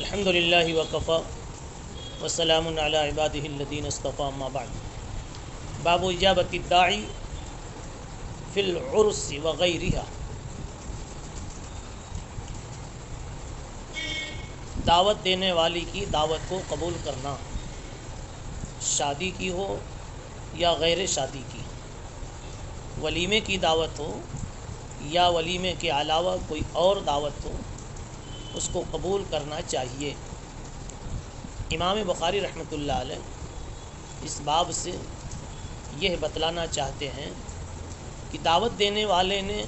الحمد للہ وکفا وسلام علی عبادہ الذین اصطفی اما بعد باب اجابت الداعی فی العرس وغیرہا دعوت دینے والی کی دعوت کو قبول کرنا، شادی کی ہو یا غیر شادی کی، ولیمے کی دعوت ہو یا ولیمے کے علاوہ کوئی اور دعوت ہو، اس کو قبول کرنا چاہیے۔ امام بخاری رحمۃ اللہ علیہ اس باب سے یہ بتلانا چاہتے ہیں کہ دعوت دینے والے نے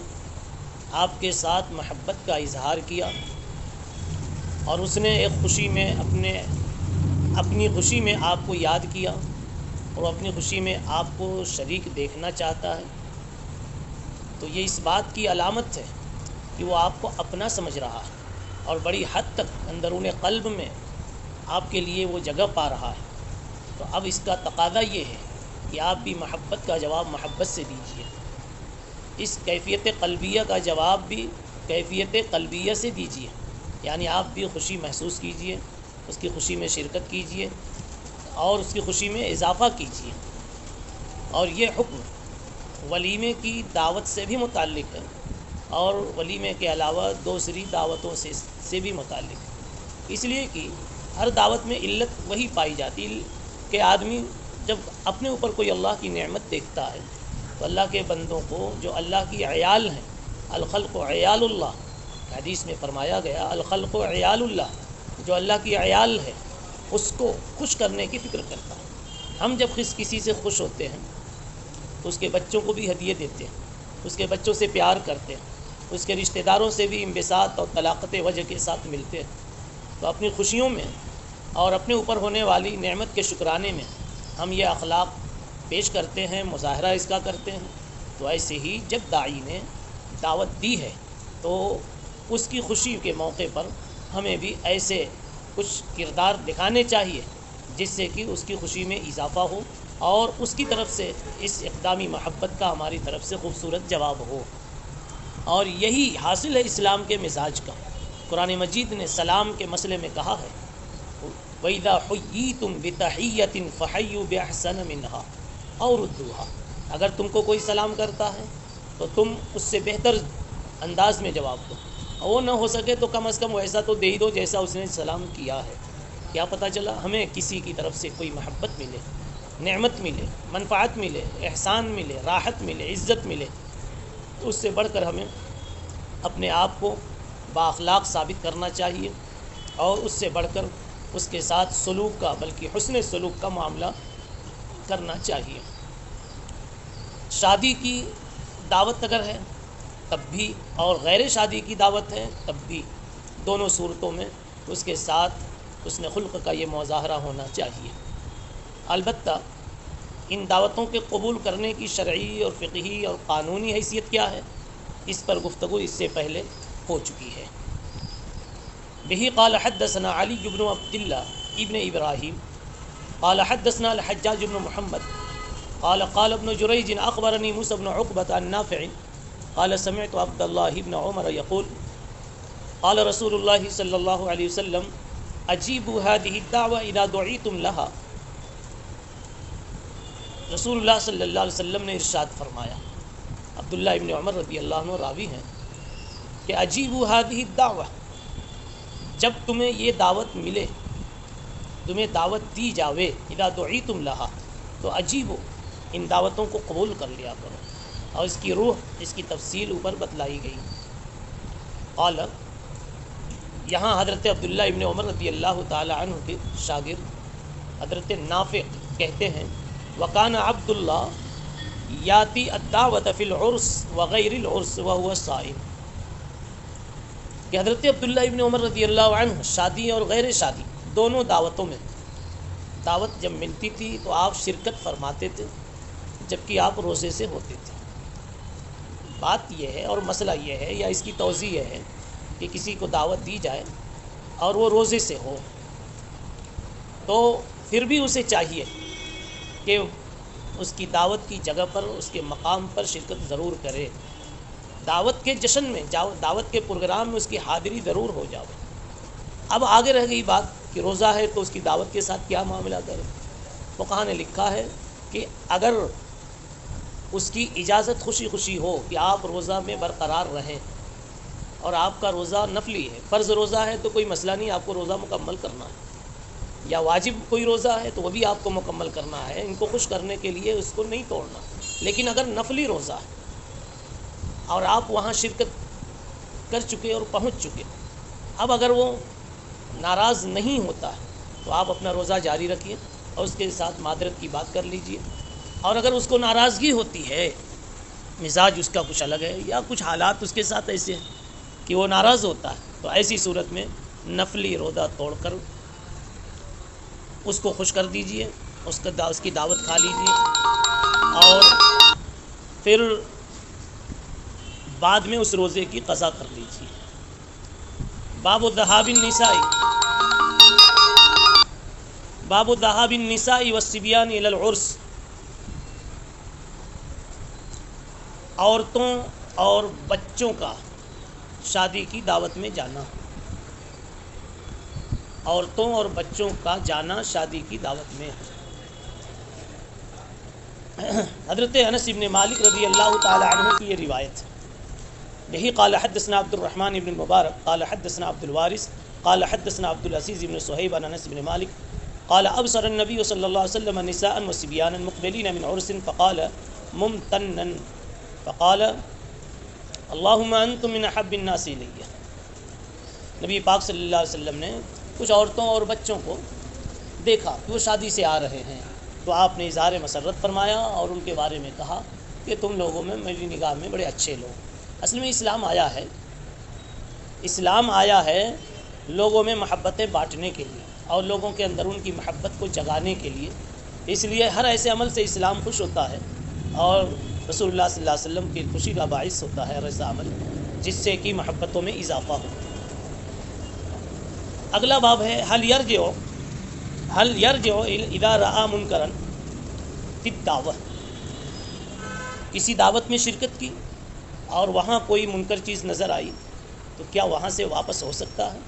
آپ کے ساتھ محبت کا اظہار کیا اور اس نے ایک خوشی میں اپنی خوشی میں آپ کو یاد کیا اور اپنی خوشی میں آپ کو شریک دیکھنا چاہتا ہے، تو یہ اس بات کی علامت ہے کہ وہ آپ کو اپنا سمجھ رہا ہے اور بڑی حد تک اندرون قلب میں آپ کے لیے وہ جگہ پا رہا ہے۔ تو اب اس کا تقاضا یہ ہے کہ آپ بھی محبت کا جواب محبت سے دیجیے، اس کیفیت قلبیہ کا جواب بھی کیفیت قلبیہ سے دیجیے، یعنی آپ بھی خوشی محسوس کیجیے، اس کی خوشی میں شرکت کیجیے اور اس کی خوشی میں اضافہ کیجیے۔ اور یہ حکم ولیمے کی دعوت سے بھی متعلق ہے اور ولیمے کے علاوہ دوسری دعوتوں سے بھی متعلق ہے، اس لیے کہ ہر دعوت میں علت وہی پائی جاتی کہ آدمی جب اپنے اوپر کوئی اللہ کی نعمت دیکھتا ہے تو اللہ کے بندوں کو جو اللہ کی عیال ہیں، الخلق عیال اللہ، حدیث میں فرمایا گیا الخلق عیال اللہ، جو اللہ کی عیال ہے اس کو خوش کرنے کی فکر کرتا ہے۔ ہم جب کسی سے خوش ہوتے ہیں تو اس کے بچوں کو بھی ہدیے دیتے ہیں، اس کے بچوں سے پیار کرتے ہیں، اس کے رشتہ داروں سے بھی انبساط اور طلاقت وجہ کے ساتھ ملتے ہیں۔ تو اپنی خوشیوں میں اور اپنے اوپر ہونے والی نعمت کے شکرانے میں ہم یہ اخلاق پیش کرتے ہیں، مظاہرہ اس کا کرتے ہیں۔ تو ایسے ہی جب داعی نے دعوت دی ہے تو اس کی خوشی کے موقع پر ہمیں بھی ایسے کچھ کردار دکھانے چاہیے جس سے کہ اس کی خوشی میں اضافہ ہو اور اس کی طرف سے اس اقدامی محبت کا ہماری طرف سے خوبصورت جواب ہو۔ اور یہی حاصل ہے اسلام کے مزاج کا۔ قرآن مجید نے سلام کے مسئلے میں کہا ہے وَإِذَا حُيِّيتُم بِتَحِيَّةٍ فَحَيُّوا بِأَحْسَنَ مِنْهَا أَوْ رُدُّوهَا، اگر تم کو کوئی سلام کرتا ہے تو تم اس سے بہتر انداز میں جواب دو، اور وہ نہ ہو سکے تو کم از کم ویسا تو دے ہی دو جیسا اس نے سلام کیا ہے۔ کیا پتہ چلا ہمیں کسی کی طرف سے کوئی محبت ملے، نعمت ملے، منفعت ملے، احسان ملے، راحت ملے، عزت ملے، تو اس سے بڑھ کر ہمیں اپنے آپ کو بااخلاق ثابت کرنا چاہیے اور اس سے بڑھ کر اس کے ساتھ سلوک کا بلکہ حسن سلوک کا معاملہ کرنا چاہیے۔ شادی کی دعوت اگر ہے تب بھی اور غیر شادی کی دعوت ہے تب بھی، دونوں صورتوں میں اس کے ساتھ حسن خلق کا یہ مظاہرہ ہونا چاہیے۔ البتہ ان دعوتوں کے قبول کرنے کی شرعی اور فقہی اور قانونی حیثیت کیا ہے، اس پر گفتگو اس سے پہلے ہو چکی ہے۔ بہ قال حدثنا علی بن عبد اللہ ابن ابراہیم قال حدثنا الحجاج بن محمد قال قال ابن جریج اخبرنی موسى بن عقبة عن نافع قال سمعت عبد الله بن عمر يقول قال رسول الله صلی اللہ علیہ وسلم اجیبوا هذه الدعوة اذا دعیتم لها۔ رسول اللہ صلی اللہ علیہ وسلم نے ارشاد فرمایا، عبداللہ ابن عمر رضی اللہ عنہ راوی ہیں، کہ اجیبوا هذه الدعوة، جب تمہیں یہ دعوت ملے، تمہیں دعوت دی جاوے، اذا دعیتم لها، تو اجیبو، ان دعوتوں کو قبول کر لیا کرو۔ اور اس کی روح، اس کی تفصیل اوپر بتلائی گئی۔ قال، یہاں حضرت عبداللہ ابن عمر رضی اللہ تعالی عنہ کے شاگرد حضرت نافع کہتے ہیں وکان عبداللہ یاتی الدعوت فی العرس وغیر العرس وهو صائم، کہ حضرت عبداللہ ابن عمر رضی اللہ عنہ شادی اور غیر شادی دونوں دعوتوں میں دعوت جب ملتی تھی تو آپ شرکت فرماتے تھے جبکہ آپ روزے سے ہوتے تھے۔ بات یہ ہے اور مسئلہ یہ ہے یا اس کی توضیح یہ ہے کہ کسی کو دعوت دی جائے اور وہ روزے سے ہو تو پھر بھی اسے چاہیے کہ اس کی دعوت کی جگہ پر، اس کے مقام پر شرکت ضرور کرے، دعوت کے جشن میں، دعوت کے پروگرام میں اس کی حاضری ضرور ہو جاؤ۔ اب آگے رہ گئی بات کہ روزہ ہے تو اس کی دعوت کے ساتھ کیا معاملہ کریں. فقہا نے لکھا ہے کہ اگر اس کی اجازت خوشی خوشی ہو کہ آپ روزہ میں برقرار رہیں اور آپ کا روزہ نفلی ہے، فرض روزہ ہے تو کوئی مسئلہ نہیں، آپ کو روزہ مکمل کرنا ہے، یا واجب کوئی روزہ ہے تو وہ بھی آپ کو مکمل کرنا ہے، ان کو خوش کرنے کے لیے اس کو نہیں توڑنا. لیکن اگر نفلی روزہ ہے اور آپ وہاں شرکت کر چکے اور پہنچ چکے، اب اگر وہ ناراض نہیں ہوتا ہے تو آپ اپنا روزہ جاری رکھیے اور اس کے ساتھ معذرت کی بات کر لیجئے. اور اگر اس کو ناراضگی ہوتی ہے، مزاج اس کا کچھ الگ ہے یا کچھ حالات اس کے ساتھ ایسے ہیں کہ وہ ناراض ہوتا ہے، تو ایسی صورت میں نفلی روزہ توڑ کر اس کو خوش کر دیجئے، اس کی دعوت کھا لیجئے، اور پھر بعد میں اس روزے کی قضا کر لیجئے. باب ذہاب النساء والصبیان الی العرس. عورتوں اور بچوں کا شادی کی دعوت میں جانا. عورتوں اور بچوں کا جانا شادی کی دعوت میں. حضرت انس بن مالک رضی اللہ تعالی عنہ کی یہ روایت ہے. یہی قال حدثنا عبد الرحمن بن المبارک قال حدثنا عبد الوارث قال حدثنا عبد العزیز بن صہیب عن انس بن مالک قال ابصر النبي صلی اللہ علیہ وسلم نساء وصبيانا مقبلين من عرس فقال ممتنا فقال اللهم انتم من احب الناس الی. نبی پاک صلی اللہ علیہ وسلم نے کچھ عورتوں اور بچوں کو دیکھا کہ وہ شادی سے آ رہے ہیں، تو آپ نے اظہار مسرت فرمایا اور ان کے بارے میں کہا کہ تم لوگوں میں میری نگاہ میں بڑے اچھے لوگ. اصل میں اسلام آیا ہے لوگوں میں محبتیں بانٹنے کے لیے اور لوگوں کے اندر ان کی محبت کو جگانے کے لیے. اس لیے ہر ایسے عمل سے اسلام خوش ہوتا ہے اور رسول اللہ صلی اللہ علیہ وسلم کی خوشی کا باعث ہوتا ہے ہر ایسا عمل جس سے کہ محبتوں میں اضافہ ہو. اگلا باب ہے هل يرجع اذا رأى منکرا فی الدعوة. کسی دعوت میں شرکت کی اور وہاں کوئی منکر چیز نظر آئی تو کیا وہاں سے واپس ہو سکتا ہے؟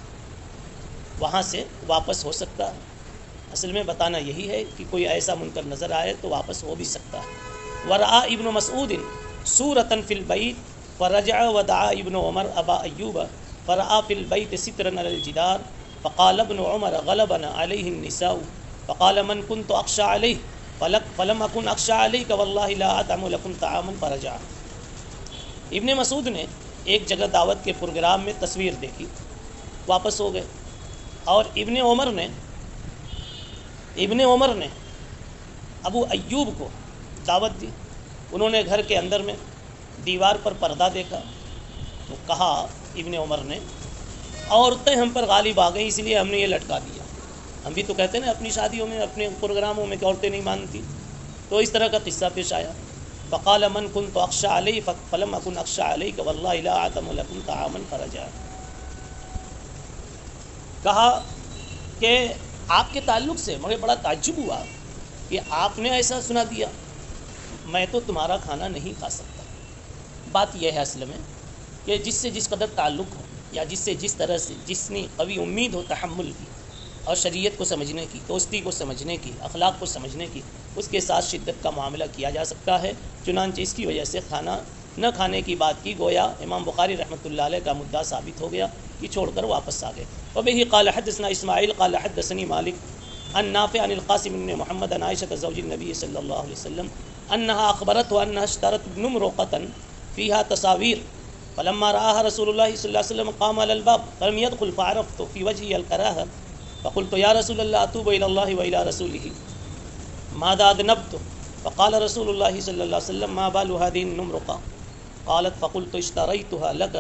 وہاں سے واپس ہو سکتا ہے. اصل میں بتانا یہی ہے کہ کوئی ایسا منکر نظر آئے تو واپس ہو بھی سکتا ہے. ورآ ابن مسعود سورۃ فی البیت فرجع ودعا ابن عمر ابا ایوب فرآ فی البیت سترا علی الجدار فقال ابن عمر غلبنا علیہ النساء فقال من كنت اخشى علیہ فلم اکن اخشى علیک واللہ لا اطعم لکم طعاما فرجع. ابن مسعود نے ایک جگہ دعوت کے پروگرام میں تصویر دیکھی، واپس ہو گئے. اور ابن عمر نے ابو ایوب کو دعوت دی. انہوں نے گھر کے اندر میں دیوار پر پردہ دیکھا تو کہا ابن عمر نے عورتیں ہم پر غالب آ گئیں اس لیے ہم نے یہ لٹکا دیا. ہم بھی تو کہتے ہیں نا اپنی شادیوں میں اپنے پروگراموں میں کہ عورتیں نہیں مانتی، تو اس طرح کا قصہ پیش آیا. فقال من كنت اخشى علیہ فلم اکن اخشى علیک واللہ لا اطعم لکم طعاما فرجع. کہا کہ آپ کے تعلق سے مجھے بڑا تعجب ہوا کہ آپ نے ایسا سنا دیا، میں تو تمہارا کھانا نہیں کھا سکتا. بات یہ ہے اصل میں کہ جس سے جس قدر تعلق ہو یا جس سے جس طرح سے جتنی قوی امید ہو تحمل کی اور شریعت کو سمجھنے کی، دوستی کو سمجھنے کی، اخلاق کو سمجھنے کی، اس کے ساتھ شدت کا معاملہ کیا جا سکتا ہے. چنانچہ اس کی وجہ سے کھانا نہ کھانے کی بات کی گویا امام بخاری رحمۃ اللہ علیہ کا مدعا ثابت ہو گیا کہ چھوڑ کر واپس آ گئے. وبه قال حدثنا اسماعیل قال حدثني مالک عن نافع عن القاسم بن محمد عن عائشة زوج النبي صلی اللہ علیہ وسلم انها اخبرته انها اشترت نمرقة فيها تصاوير فلما رآها رسول الله صلی اللہ علیہ وسلم قام على الباب فلم يدخل فعرفت في وجهه الكراهة فقلت يا رسول الله اتوب الى الله والى رسوله ماذا اذنبت فقال رسول الله صلی اللہ علیہ وسلم ما بال هذه النمرقة قالت فقلت اشتريتها لك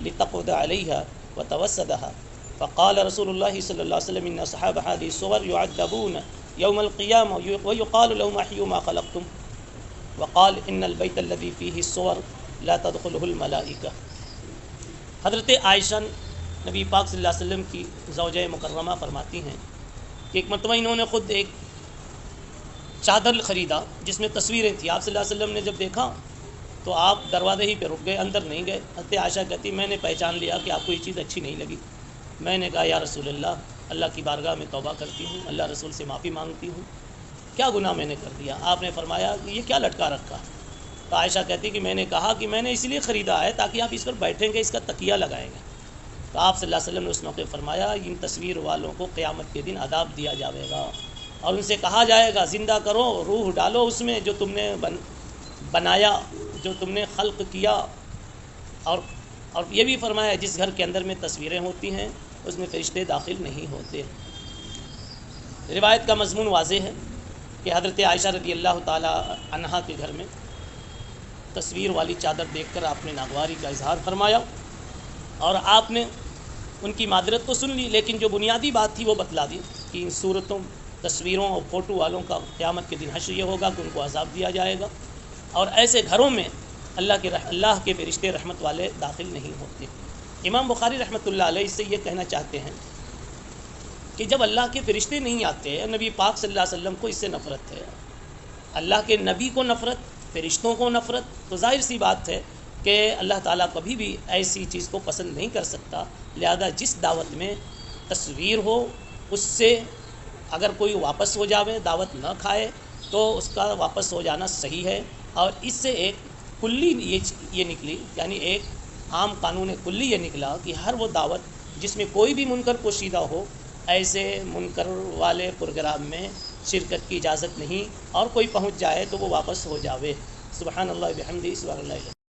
لتقعد عليها وتوسدها فقال رسول الله صلی اللہ علیہ وسلم ان اصحاب هذه الصور يعذبون يوم القيامة ويقال لهم احيوا ما خلقتم وقال ان البيت الذي فيه الصور لا تدخله الملائکہ. حضرت عائشہ نبی پاک صلی اللہ علیہ وسلم کی زوجہ مکرمہ فرماتی ہیں کہ ایک مرتبہ انہوں نے خود ایک چادر خریدا جس میں تصویریں تھیں. آپ صلی اللہ علیہ وسلم نے جب دیکھا تو آپ دروازے ہی پہ رک گئے، اندر نہیں گئے. حضرت عائشہ کہتی میں نے پہچان لیا کہ آپ کو یہ چیز اچھی نہیں لگی، میں نے کہا یا رسول اللہ کی بارگاہ میں توبہ کرتی ہوں، اللہ رسول سے معافی مانگتی ہوں، کیا گناہ میں نے کر دیا؟ آپ نے فرمایا کہ یہ کیا لٹکا رکھا؟ تو عائشہ کہتی کہ میں نے کہا کہ میں نے اس لیے خریدا ہے تاکہ آپ اس پر بیٹھیں گے، اس کا تکیہ لگائیں گے۔ تو آپ صلی اللہ علیہ وسلم نے اس موقع فرمایا ان تصویر والوں کو قیامت کے دن عذاب دیا جائے گا اور ان سے کہا جائے گا زندہ کرو، روح ڈالو اس میں جو تم نے بنایا، جو تم نے خلق کیا۔ اور یہ بھی فرمایا جس گھر کے اندر میں تصویریں ہوتی ہیں اس میں فرشتے داخل نہیں ہوتے۔ روایت کا مضمون واضح ہے کہ حضرت عائشہ رضی اللہ تعالی عنہا کے گھر میں تصویر والی چادر دیکھ کر آپ نے ناگواری کا اظہار فرمایا اور آپ نے ان کی معذرت تو سن لی، لیکن جو بنیادی بات تھی وہ بتلا دی کہ ان صورتوں، تصویروں اور فوٹو والوں کا قیامت کے دن حشر یہ ہوگا کہ ان کو عذاب دیا جائے گا، اور ایسے گھروں میں اللہ کے فرشتے رحمت والے داخل نہیں ہوتے۔ امام بخاری رحمۃ اللہ علیہ اس سے یہ کہنا چاہتے ہیں کہ جب اللہ کے فرشتے نہیں آتے، نبی پاک صلی اللہ علیہ وسلم کو اس سے نفرت ہے، اللہ کے نبی کو نفرت، فرشتوں کو نفرت، تو ظاہر سی بات ہے کہ اللہ تعالیٰ کبھی بھی ایسی چیز کو پسند نہیں کر سکتا۔ لہذا جس دعوت میں تصویر ہو اس سے اگر کوئی واپس ہو جاوے، دعوت نہ کھائے، تو اس کا واپس ہو جانا صحیح ہے۔ اور اس سے ایک کلی یہ نکلی، یعنی ایک عام قانون کلی یہ نکلا کہ ہر وہ دعوت جس میں کوئی بھی منکر پوشیدہ ہو، ایسے منکر والے پروگرام میں شرکت کی اجازت نہیں، اور کوئی پہنچ جائے تو وہ واپس ہو جاوے۔ سبحان اللہ بحمدہ، سبحان اللہ۔